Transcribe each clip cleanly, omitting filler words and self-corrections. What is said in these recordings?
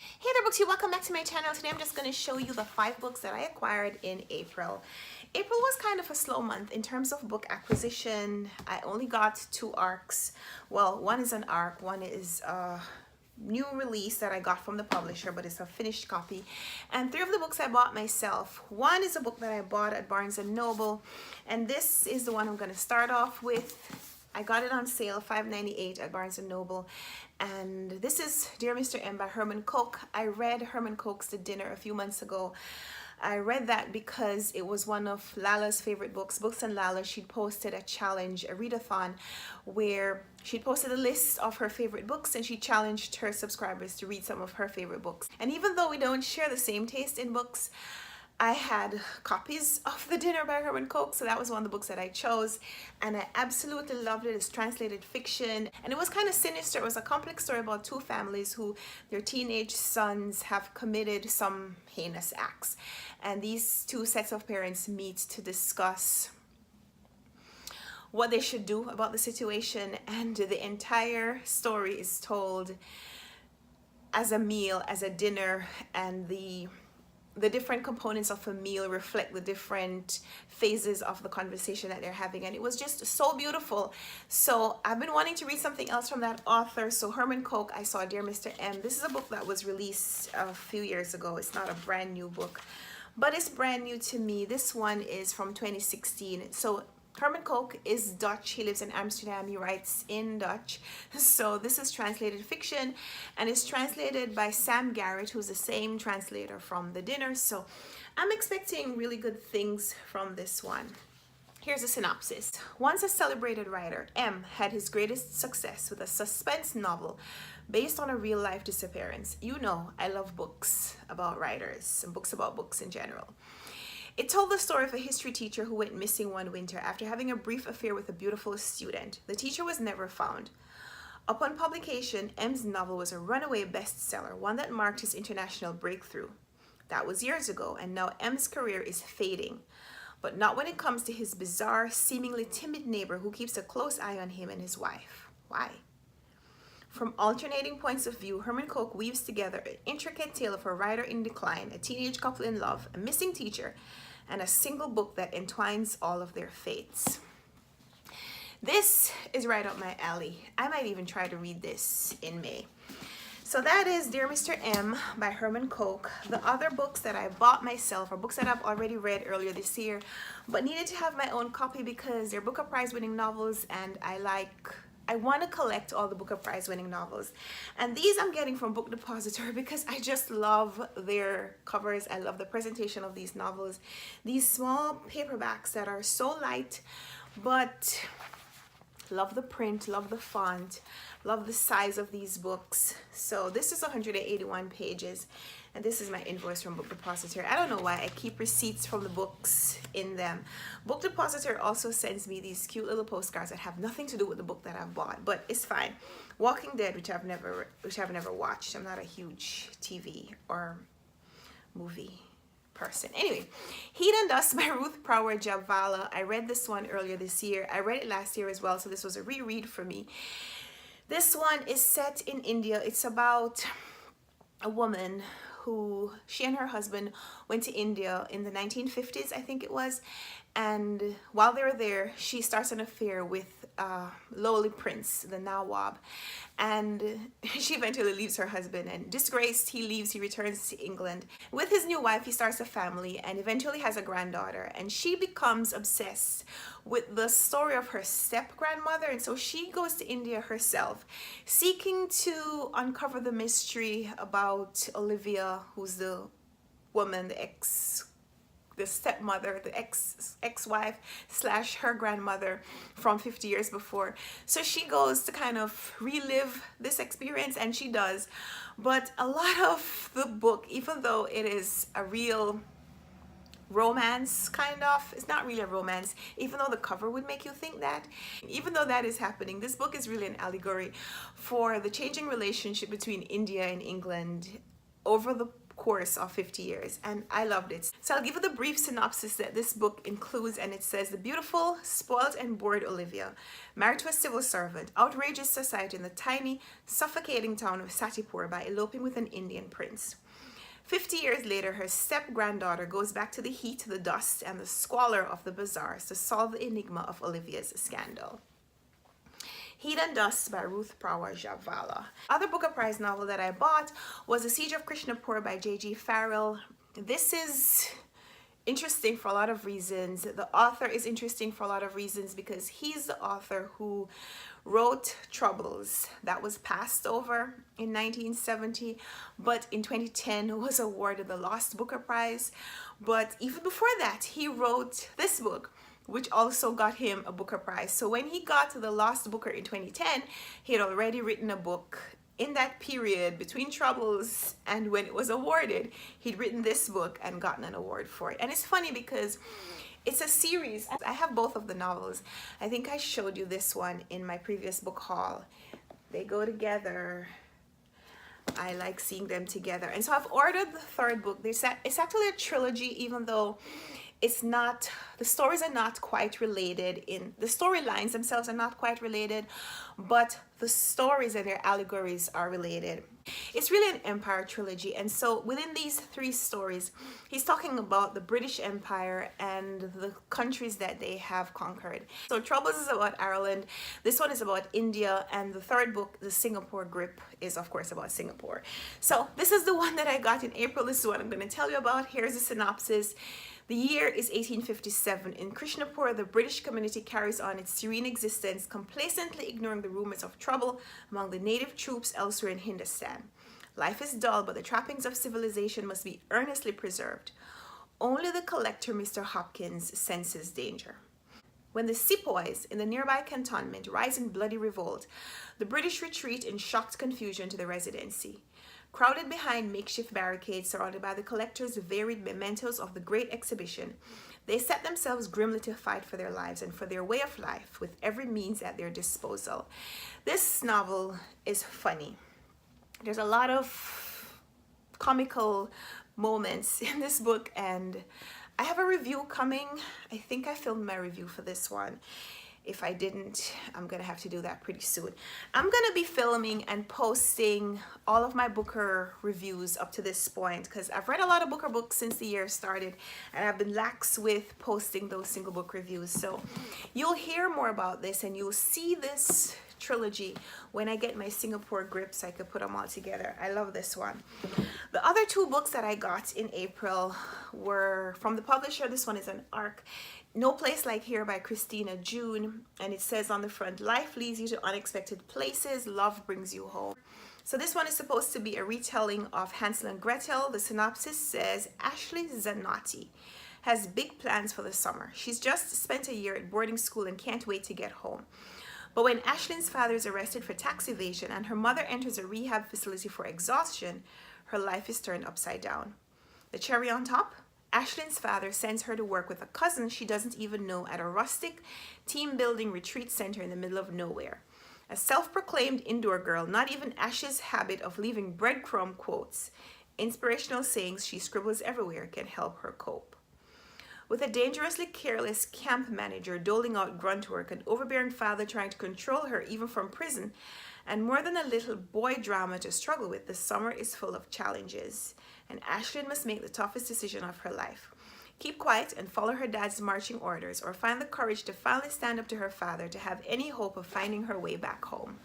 Hey there booksy, welcome back to my channel. Today I'm just going to show you the 5 books that I acquired in April. April was kind of a slow month in terms of book acquisition. I only got 2 arcs. Well, one is an arc, one is a new release that I got from the publisher, but it's a finished copy. And 3 of the books I bought myself. One is a book that I bought at Barnes & Noble, and this is the one I'm going to start off with. I got it on sale, $5.98 at Barnes & Noble. And this is Dear Mr. M by Herman Koch. I read Herman Koch's The Dinner a few months ago. I read that because it was one of Lala's favorite books. Books and Lala, she'd posted a challenge, a readathon, where she posted a list of her favorite books and she challenged her subscribers to read some of her favorite books. And even though we don't share the same taste in books, I had copies of The Dinner by Herman Koch, so that was one of the books that I chose, and I absolutely loved it. It's translated fiction, and it was kind of sinister. It was a complex story about 2 families who their teenage sons have committed some heinous acts, and these 2 sets of parents meet to discuss what they should do about the situation, and the entire story is told as a meal, as a dinner, and the different components of a meal reflect the different phases of the conversation that they're having, and it was just so beautiful. So I've been wanting to read something else from that author. So Herman Koch, I saw Dear Mr. M. This is a book that was released a few years ago. It's not a brand new book, but it's brand new to me. This one is from 2016. So Herman Koch is Dutch. He lives in Amsterdam. He writes in Dutch. So this is translated fiction, and it's translated by Sam Garrett, who's the same translator from The Dinner. So I'm expecting really good things from this one. Here's a synopsis. Once a celebrated writer, M had his greatest success with a suspense novel based on a real-life disappearance. You know, I love books about writers and books about books in general. It told the story of a history teacher who went missing one winter after having a brief affair with a beautiful student. The teacher was never found. Upon publication, M's novel was a runaway bestseller, one that marked his international breakthrough. That was years ago, and now M's career is fading. But not when it comes to his bizarre, seemingly timid neighbor who keeps a close eye on him and his wife. Why? From alternating points of view, Herman Koch weaves together an intricate tale of a writer in decline, a teenage couple in love, a missing teacher, and a single book that entwines all of their fates. This is right up my alley. I might even try to read this in May. So that is Dear Mr. M by Herman Koch. The other books that I bought myself are books that I've already read earlier this year, but needed to have my own copy because they're Booker Prize winning novels, and I want to collect all the Booker Prize winning novels. And these I'm getting from Book Depository because I just love their covers. I love the presentation of these novels. These small paperbacks that are so light, but love the print, love the font, love the size of these books. So this is 181 pages. And this is my invoice from Book Depository. I don't know why I keep receipts from the books in them. Book Depository also sends me these cute little postcards that have nothing to do with the book that I've bought, but it's fine. Walking Dead, which I've never watched. I'm not a huge TV or movie person. Anyway, Heat and Dust by Ruth, Prawar, Jhabvala. I read this one earlier this year. I read it last year as well, so this was a reread for me. This one is set in India. It's about a woman who, she and her husband went to India in the 1950s, I think it was, and while they were there, she starts an affair with lowly prince, the Nawab, and she eventually leaves her husband, and disgraced, he leaves, he returns to England. With his new wife, he starts a family and eventually has a granddaughter, and she becomes obsessed with the story of her step-grandmother, and so she goes to India herself, seeking to uncover the mystery about Olivia, who's the woman, the stepmother, the ex-wife slash her grandmother from 50 years before. So she goes to kind of relive this experience, and she does. But a lot of the book, even though it is a real romance, kind of, it's not really a romance, even though the cover would make you think that. Even though that is happening, this book is really an allegory for the changing relationship between India and England over the course of 50 years, and I loved it. So I'll give you the brief synopsis that this book includes, and it says: the beautiful, spoiled and bored Olivia, married to a civil servant, outrages society in the tiny, suffocating town of Satipur by eloping with an Indian prince. 50 years later, her step-granddaughter goes back to the heat, the dust, and the squalor of the bazaars to solve the enigma of Olivia's scandal. Heat and Dust by Ruth Prawar Jhabvala. Other Booker Prize novel that I bought was The Siege of Krishnapur by J.G. Farrell. This is interesting for a lot of reasons. The author is interesting for a lot of reasons because he's the author who wrote Troubles that was passed over in 1970, but in 2010 was awarded the Lost Booker Prize. But even before that, he wrote this book, which also got him a Booker Prize. So when he got to the Lost Booker in 2010, he had already written a book in that period between Troubles and when it was awarded. He'd written this book and gotten an award for it. And it's funny because it's a series. I have both of the novels. I think I showed you this one in my previous book haul. They go together. I like seeing them together. And so I've ordered the third book. It's actually a trilogy, even though it's not, the stories are not quite related. The storylines themselves are not quite related, but the stories and their allegories are related. It's really an empire trilogy, and so within these three stories, he's talking about the British Empire and the countries that they have conquered. So Troubles is about Ireland, this one is about India, and the third book, The Singapore Grip, is of course about Singapore. So this is the one that I got in April. This is what I'm going to tell you about. Here's the synopsis. The year is 1857. In Krishnapur, the British community carries on its serene existence, complacently ignoring the rumors of trouble among the native troops elsewhere in Hindustan. Life is dull, but the trappings of civilization must be earnestly preserved. Only the collector, Mr. Hopkins, senses danger. When the sepoys in the nearby cantonment rise in bloody revolt, the British retreat in shocked confusion to the residency. Crowded behind makeshift barricades surrounded by the collectors' varied mementos of the great exhibition, they set themselves grimly to fight for their lives and for their way of life with every means at their disposal. This novel is funny. There's a lot of comical moments in this book, and I have a review coming. I think I filmed my review for this one. If I didn't, I'm gonna have to do that pretty soon. I'm gonna be filming and posting all of my Booker reviews up to this point because I've read a lot of Booker books since the year started, and I've been lax with posting those single book reviews. So you'll hear more about this and you'll see this trilogy when I get my Singapore Grip so I could put them all together. I love this one. The other two books that I got in April were from the publisher. This one is an ARC. No Place Like Here by Christina June, and it says on the front, life leads you to unexpected places, love brings you home. So this one is supposed to be a retelling of Hansel and Gretel. The synopsis says, Ashley Zanotti has big plans for the summer. She's just spent a year at boarding school and can't wait to get home. But when Ashlyn's father is arrested for tax evasion and her mother enters a rehab facility for exhaustion, her life is turned upside down. The cherry on top? Ashlyn's father sends her to work with a cousin she doesn't even know at a rustic team-building retreat center in the middle of nowhere. A self-proclaimed indoor girl, not even Ash's habit of leaving breadcrumb quotes, inspirational sayings she scribbles everywhere, can help her cope. With a dangerously careless camp manager doling out grunt work, an overbearing father trying to control her even from prison, and more than a little boy drama to struggle with, the summer is full of challenges, and Ashlyn must make the toughest decision of her life. Keep quiet and follow her dad's marching orders, or find the courage to finally stand up to her father to have any hope of finding her way back home.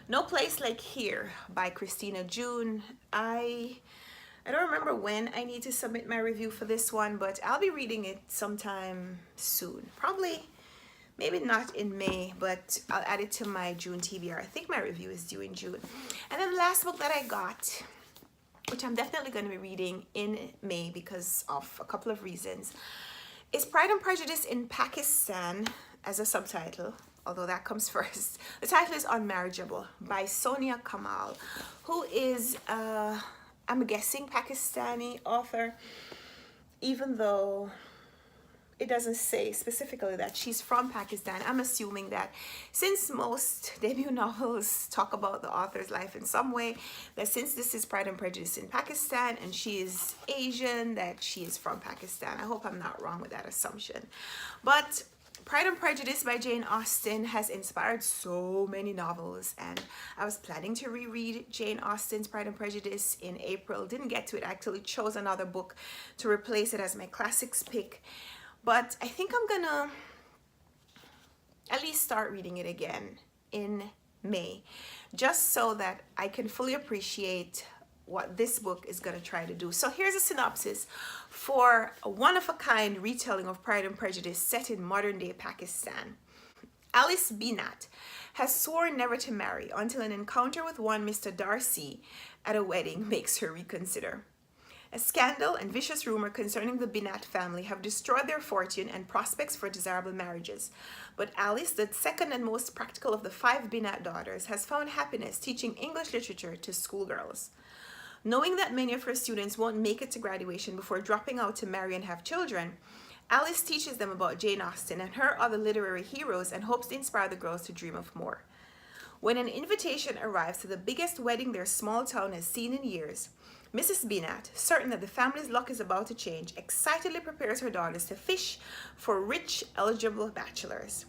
No Place Like Here by Christina June. I don't remember when I need to submit my review for this one, but I'll be reading it sometime soon. Probably, maybe not in May, but I'll add it to my June TBR. I think my review is due in June. And then the last book that I got, which I'm definitely going to be reading in May because of a couple of reasons, is Pride and Prejudice in Pakistan as a subtitle, although that comes first. The title is Unmarriageable by Soniah Kamal, who is, I'm guessing, Pakistani author, even though it doesn't say specifically that she's from Pakistan. I'm assuming that since most debut novels talk about the author's life in some way, that since this is Pride and Prejudice in Pakistan and she is Asian, that she is from Pakistan. I hope I'm not wrong with that assumption. But Pride and Prejudice by Jane Austen has inspired so many novels, and I was planning to reread Jane Austen's Pride and Prejudice in April. Didn't get to it. I actually chose another book to replace it as my classics pick. But I think I'm gonna at least start reading it again in May, just so that I can fully appreciate what this book is going to try to do. So here's a synopsis for a one-of-a-kind retelling of Pride and Prejudice set in modern-day Pakistan. Alice Binat has sworn never to marry until an encounter with one Mr. Darcy at a wedding makes her reconsider. A scandal and vicious rumor concerning the Binat family have destroyed their fortune and prospects for desirable marriages. But Alice, the second and most practical of the 5 Binat daughters, has found happiness teaching English literature to schoolgirls. Knowing that many of her students won't make it to graduation before dropping out to marry and have children, Alice teaches them about Jane Austen and her other literary heroes and hopes to inspire the girls to dream of more. When an invitation arrives to the biggest wedding their small town has seen in years, Mrs. Binat, certain that the family's luck is about to change, excitedly prepares her daughters to fish for rich, eligible bachelors.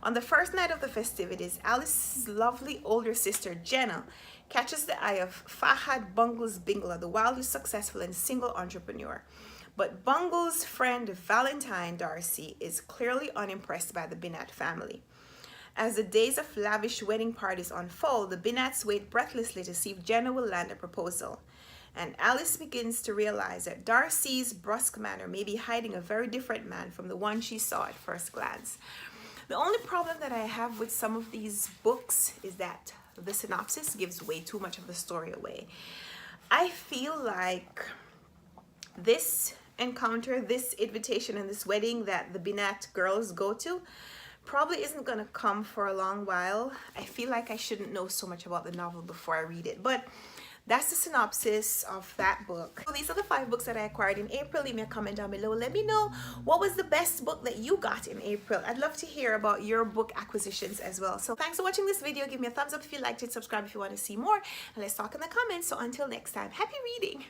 On the first night of the festivities, Alice's lovely older sister, Jenna, catches the eye of Fahad Bungles Bingler, the wildly successful and single entrepreneur. But Bungles' friend Valentine Darcy is clearly unimpressed by the Binat family. As the days of lavish wedding parties unfold, the Binats wait breathlessly to see if Jenna will land a proposal. And Alice begins to realize that Darcy's brusque manner may be hiding a very different man from the one she saw at first glance. The only problem that I have with some of these books is that the synopsis gives way too much of the story away. I feel like this encounter, this invitation and this wedding that the Binat girls go to probably isn't going to come for a long while. I feel like I shouldn't know so much about the novel before I read it, but that's the synopsis of that book. So these are the 5 books that I acquired in April. Leave me a comment down below. Let me know what was the best book that you got in April. I'd love to hear about your book acquisitions as well. So thanks for watching this video. Give me a thumbs up if you liked it. Subscribe if you want to see more. And let's talk in the comments. So until next time, happy reading.